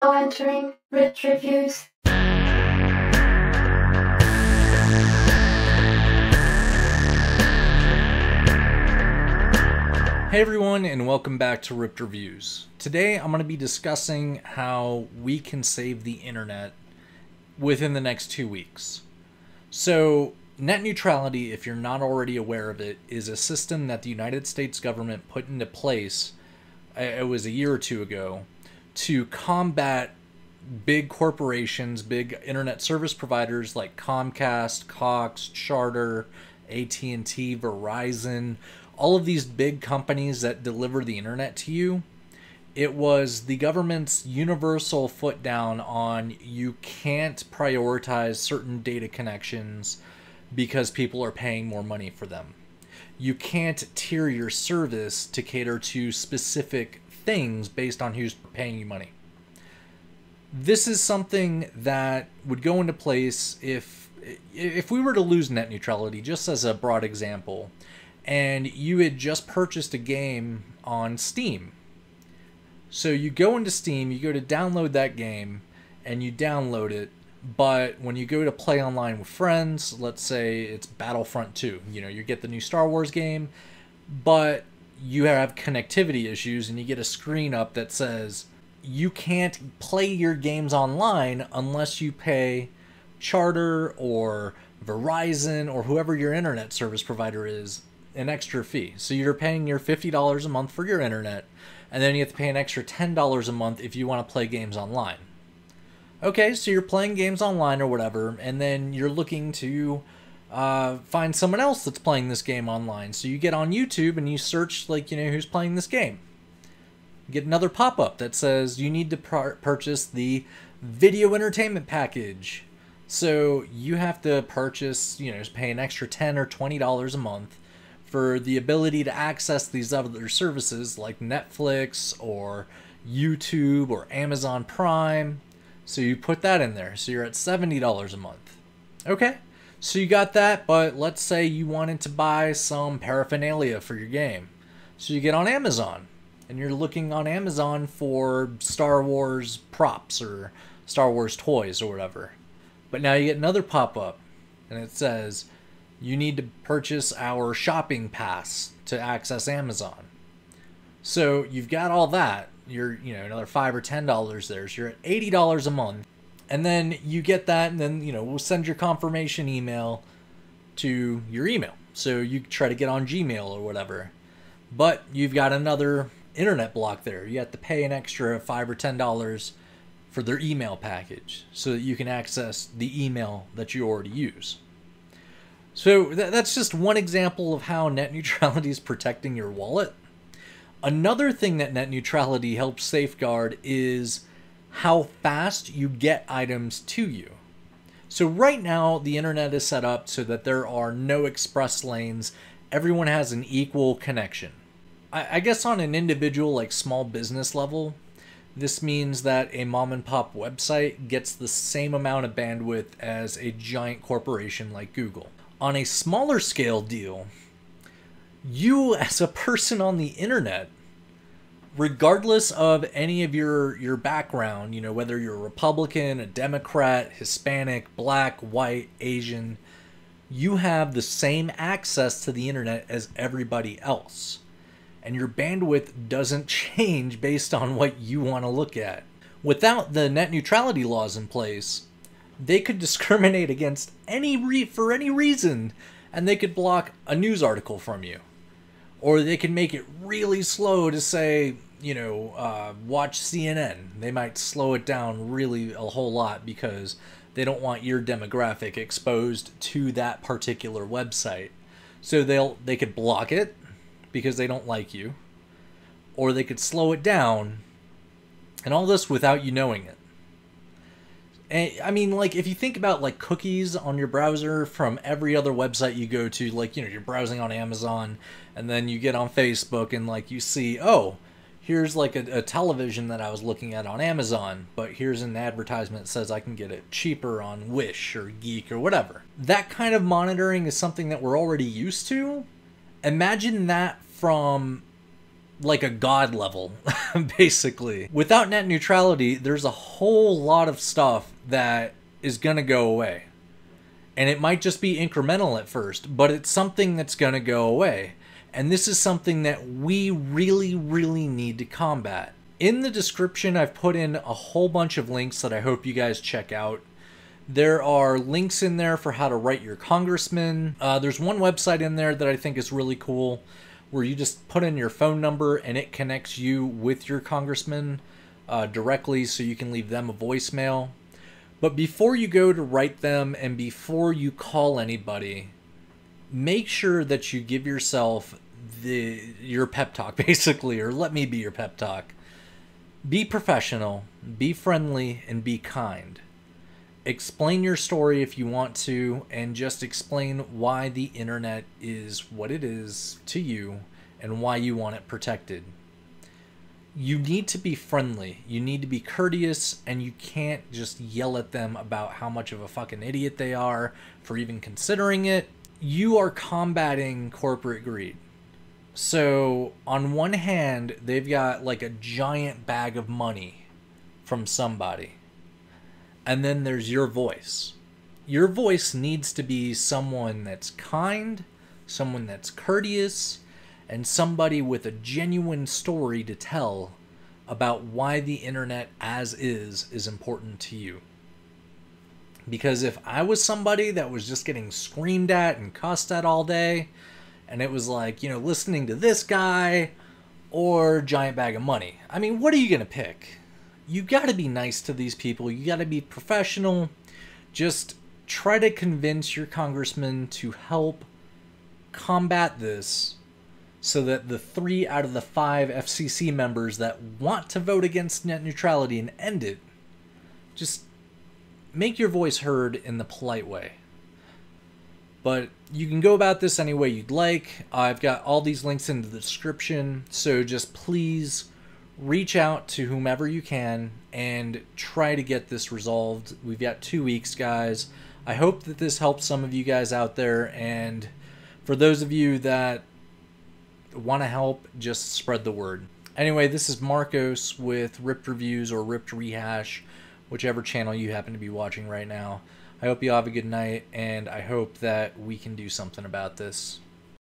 Now entering Rich Reviews. Hey everyone, and welcome back to Ripped Reviews. Today I'm going to be discussing how we can save the internet within the next 2 weeks. So, net neutrality, if you're not already aware of it, is a system that the United States government put into place, it was a year or two ago, to combat big corporations, big internet service providers like Comcast, Cox, Charter, AT&T, Verizon, all of these big companies that deliver the internet to you. It was the government's universal foot down on you can't prioritize certain data connections because people are paying more money for them. You can't tier your service to cater to specific things based on who's paying you money. This is something that would go into place if we were to lose net neutrality, just as a broad example, and you had just purchased a game on Steam. So you go into Steam, you go to download that game, and you download it, but when you go to play online with friends, let's say it's Battlefront 2, you get the new Star Wars game, but you have connectivity issues and you get a screen up that says you can't play your games online unless you pay Charter or Verizon or whoever your internet service provider is an extra fee. So you're paying your $50 a month for your internet, and then you have to pay an extra $10 a month if you want to play games online. Okay, so you're playing games online or whatever, and then you're looking to find someone else that's playing this game online. So you get on YouTube and you search, who's playing this game. You get another pop-up that says you need to purchase the video entertainment package. So you have to purchase, pay an extra $10 or $20 a month for the ability to access these other services like Netflix or YouTube or Amazon Prime. So you put that in there. So you're at $70 a month. Okay, so you got that, but let's say you wanted to buy some paraphernalia for your game. So you get on Amazon, and you're looking on Amazon for Star Wars props or Star Wars toys or whatever. But now you get another pop-up, and it says you need to purchase our shopping pass to access Amazon. So you've got all that. You're, another $5 or $10 there. So you're at $80 a month. And then you get that, and then, we'll send your confirmation email to your email. So you try to get on Gmail or whatever. But you've got another internet block there. You have to pay an extra $5 or $10 for their email package so that you can access the email that you already use. So that's just one example of how net neutrality is protecting your wallet. Another thing that net neutrality helps safeguard is how fast you get items to you. So right now, the internet is set up so that there are no express lanes. Everyone has an equal connection. I guess on an individual, small business level, this means that a mom and pop website gets the same amount of bandwidth as a giant corporation like Google. On a smaller scale deal, you as a person on the internet, regardless of any of your background, whether you're a Republican, a Democrat, Hispanic, black, white, Asian, you have the same access to the internet as everybody else. And your bandwidth doesn't change based on what you want to look at. Without the net neutrality laws in place, they could discriminate against for any reason, and they could block a news article from you. Or they could make it really slow to say, watch CNN. They might slow it down really a whole lot because they don't want your demographic exposed to that particular website. So they could block it because they don't like you, or they could slow it down, and all this without you knowing it. And, if you think about, cookies on your browser from every other website you go to, you're browsing on Amazon, and then you get on Facebook, and, you see, oh, here's, a television that I was looking at on Amazon, but here's an advertisement that says I can get it cheaper on Wish or Geek or whatever. That kind of monitoring is something that we're already used to. Imagine that from like a god level, basically. Without net neutrality, there's a whole lot of stuff that is going to go away. And it might just be incremental at first, but it's something that's going to go away. And this is something that we really, really need to combat. In the description, I've put in a whole bunch of links that I hope you guys check out. There are links in there for how to write your congressman. There's one website in there that I think is really cool, where you just put in your phone number and it connects you with your congressman directly, so you can leave them a voicemail. But before you go to write them and before you call anybody, make sure that you give yourself your pep talk, basically, or let me be your pep talk. Be professional, be friendly, and be kind. Explain your story if you want to, and just explain why the internet is what it is to you and why you want it protected. You need to be friendly, you need to be courteous, and you can't just yell at them about how much of a fucking idiot they are for even considering it. You are combating corporate greed. So on one hand, they've got like a giant bag of money from somebody. And then there's your voice. Your voice needs to be someone that's kind, someone that's courteous, and somebody with a genuine story to tell about why the internet as is important to you. Because if I was somebody that was just getting screamed at and cussed at all day, and it was like, you know, listening to this guy or giant bag of money, I mean, what are you going to pick? You got to be nice to these people. You got to be professional. Just try to convince your congressman to help combat this, so that the 3 out of the 5 FCC members that want to vote against net neutrality and end it, just make your voice heard in the polite way. But you can go about this any way you'd like. I've got all these links in the description, so just please reach out to whomever you can and try to get this resolved. We've got 2 weeks, guys. I hope that this helps some of you guys out there, and for those of you that want to help, just spread the word. Anyway, this is Marcos with Ripped Reviews or Ripped Rehash, whichever channel you happen to be watching right now. I hope you have a good night, and I hope that we can do something about this.